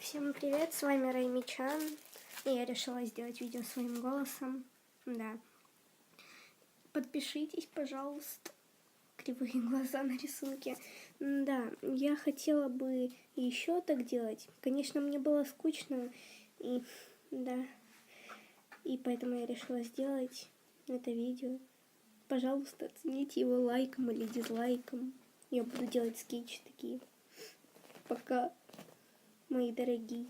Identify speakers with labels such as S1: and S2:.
S1: Всем привет, с вами Раймичан, и я решила сделать видео своим голосом, да. Подпишитесь, пожалуйста, кривые глаза на рисунке. Да, я хотела бы еще так делать, конечно, мне было скучно, и да, и поэтому я решила сделать это видео. Пожалуйста, оцените его лайком или дизлайком, я буду делать скетчи такие. Пока, мои дорогие.